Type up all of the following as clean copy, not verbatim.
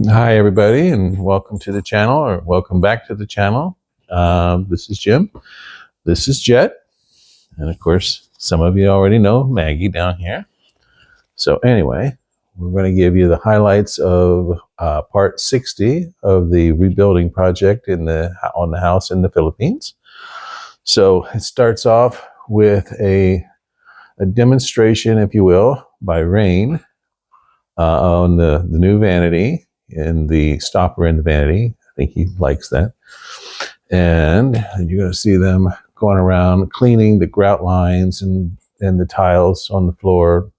Hi, everybody, and welcome to the channel, or welcome back to the channel. This is Jim. This is Jet. And of course, some of you already know Maggie down here. So anyway, we're going to give you the highlights of part 60 of the rebuilding project on the house in the Philippines. So it starts off with a demonstration, if you will, by Rain on the new vanity. In the stopper in the vanity. I think he likes that. And you're going to see them going around cleaning the grout lines and the tiles on the floor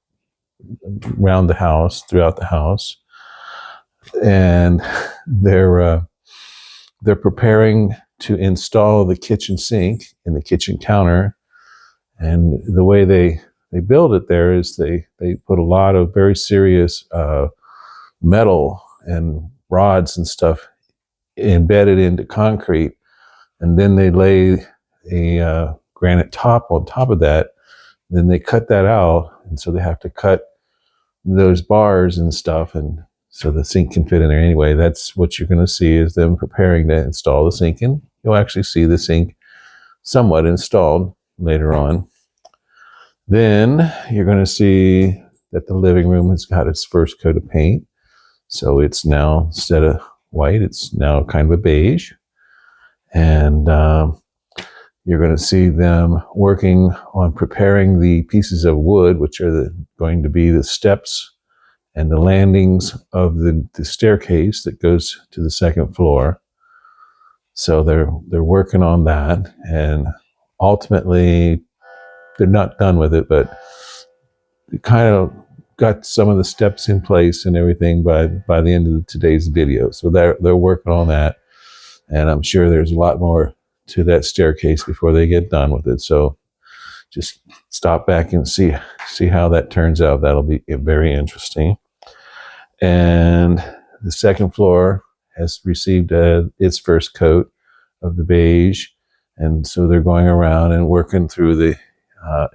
around the house, throughout the house. And they're preparing to install the kitchen sink and the kitchen counter. And the way they build it there is they put a lot of very serious metal and rods and stuff embedded into concrete, and then they lay a granite top on top of that. Then they cut that out, and so they have to cut those bars and stuff, and so the sink can fit in there anyway. That's what you're going to see, is them preparing to install the sink, and you'll actually see the sink somewhat installed later on. Then you're going to see that the living room has got its first coat of paint. So it's now, instead of white, it's now kind of a beige. And you're going to see them working on preparing the pieces of wood, which are going to be the steps and the landings of the staircase that goes to the second floor. So they're working on that. And ultimately, they're not done with it, but it kind of got some of the steps in place and everything by the end of today's video. So they're working on that, and I'm sure there's a lot more to that staircase before they get done with it. So just stop back and see how that turns out. That'll be very interesting. And the second floor has received its first coat of the beige, and so they're going around and working through the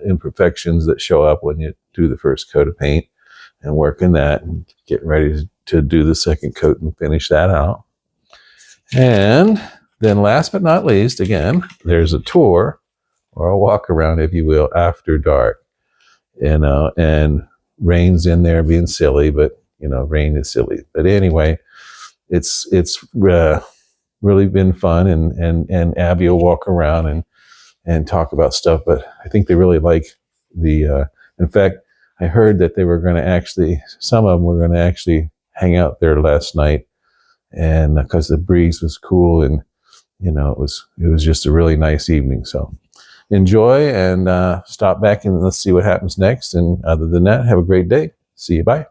imperfections that show up when you do the first coat of paint, and working that and getting ready to do the second coat and finish that out. And then last but not least, again, there's a tour or a walk around, if you will, after dark. And Rain's in there being silly, but Rain is silly. But anyway, it's really been fun, and Abby will walk around and talk about stuff, but I think they really like in fact, I heard that they were going to some of them were going to actually hang out there last night, and because the breeze was cool, and it was just a really nice evening. So enjoy, and stop back and let's see what happens next. And other than that, have a great day. See you. Bye.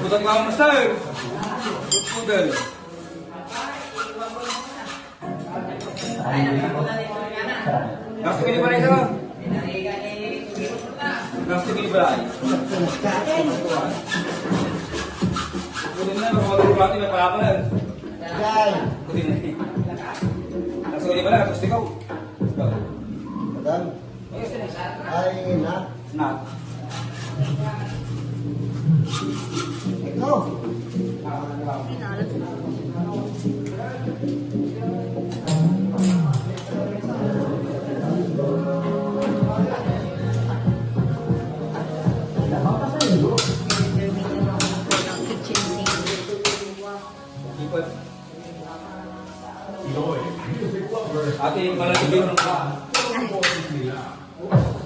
Pudang lang na sir. Pudang. Gusto ko ba ito? Gusto ko ba? Kunin na, mga pati may palapalan. Kunin na. Gusto ko ba? Gusto ko. Madam, ay na. Na. Ikaw. Ipot. Ate, yung malalagay ng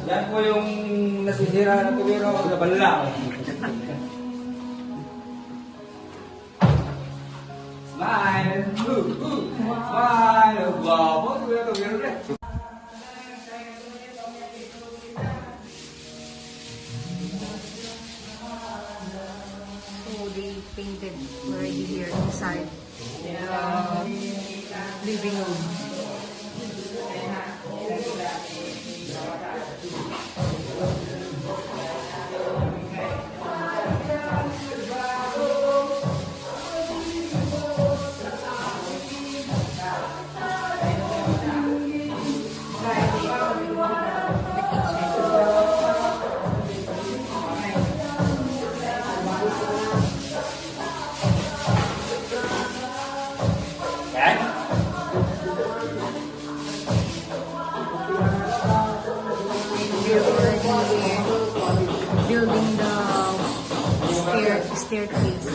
yan po yung nasisira ng tubero sa banla. Smile! Smile! Wow! Tubero rin. So they painted already here inside the living room. They're already building the staircase.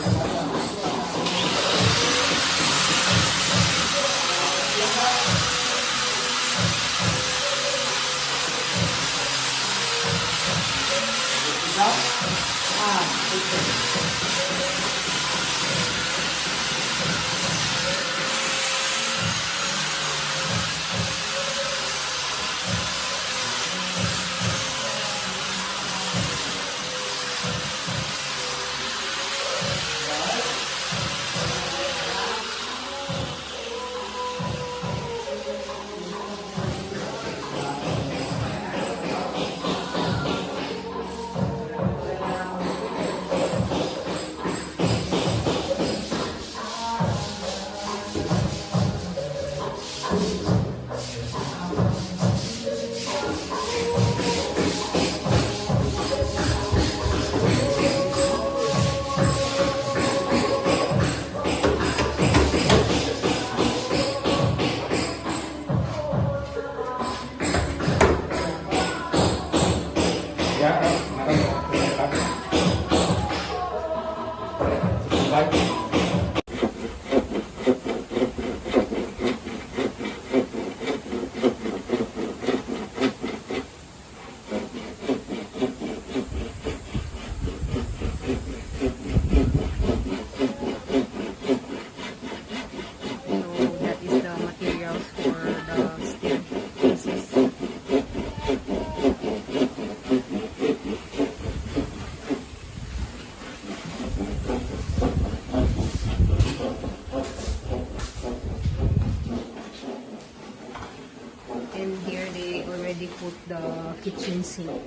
And here they already put the kitchen sink.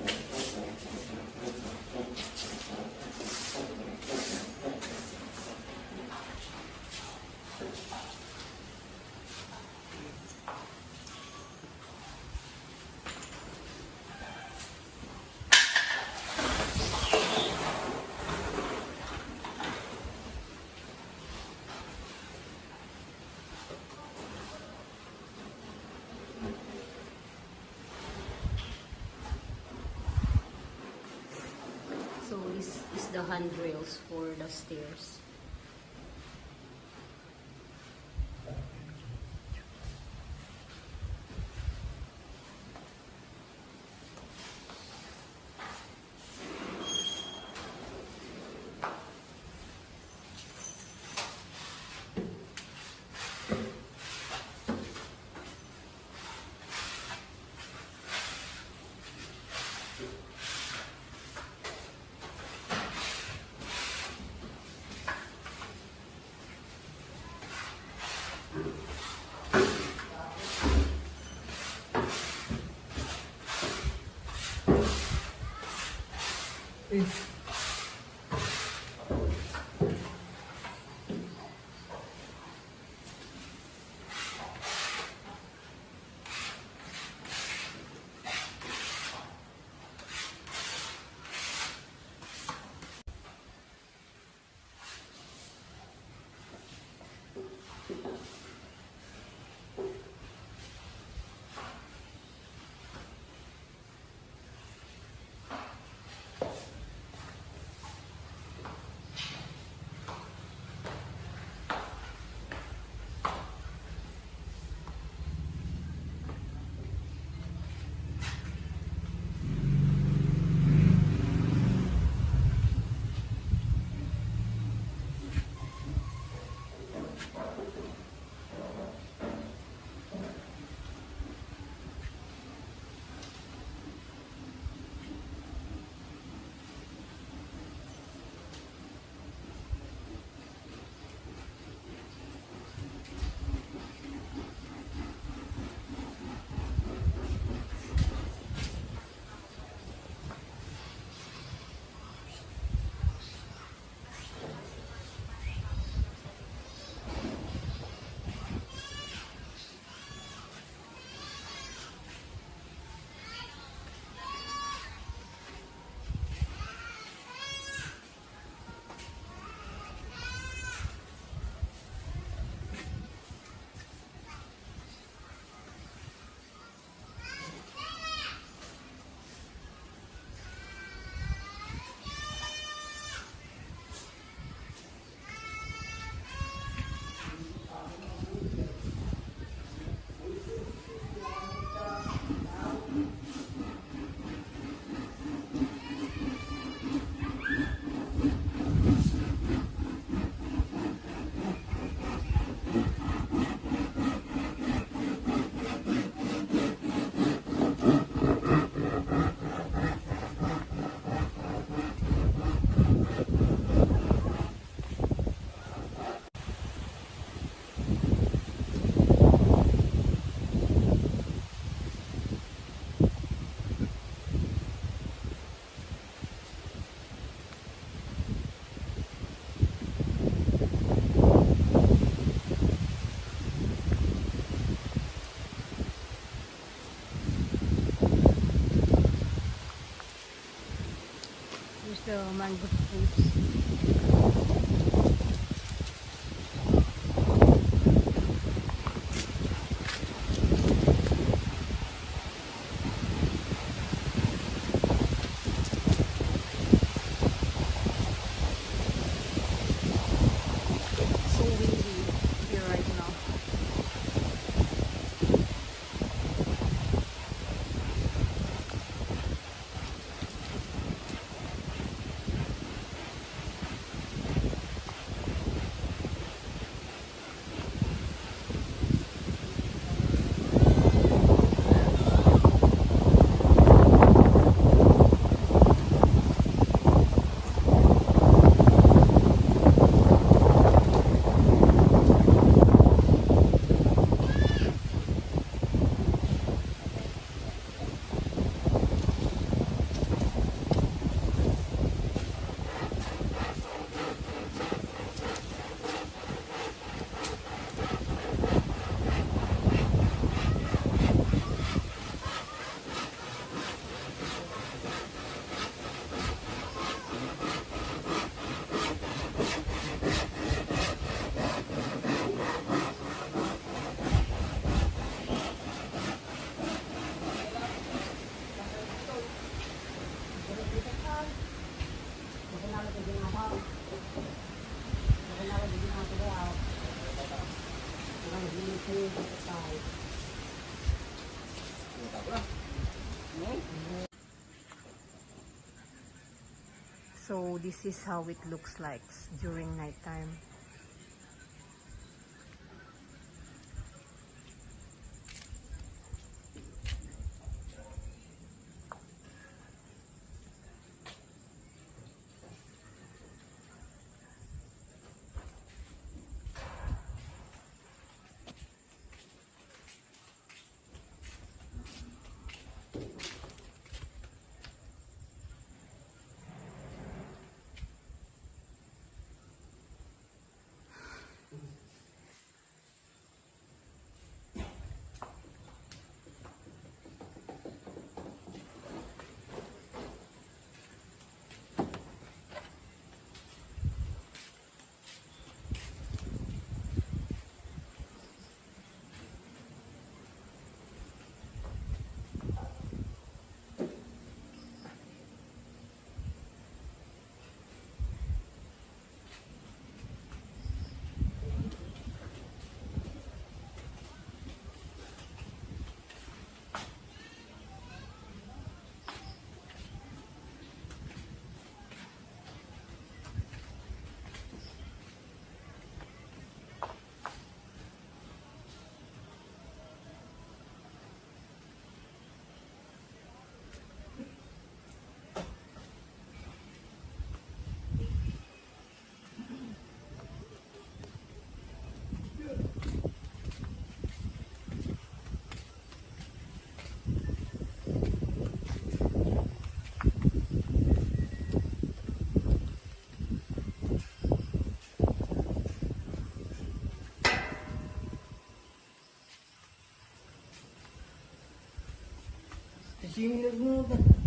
So this is the handrails for the stairs. Here's the mango fruits. So windy here right now. So this is how it looks like during nighttime. Sisingin mo.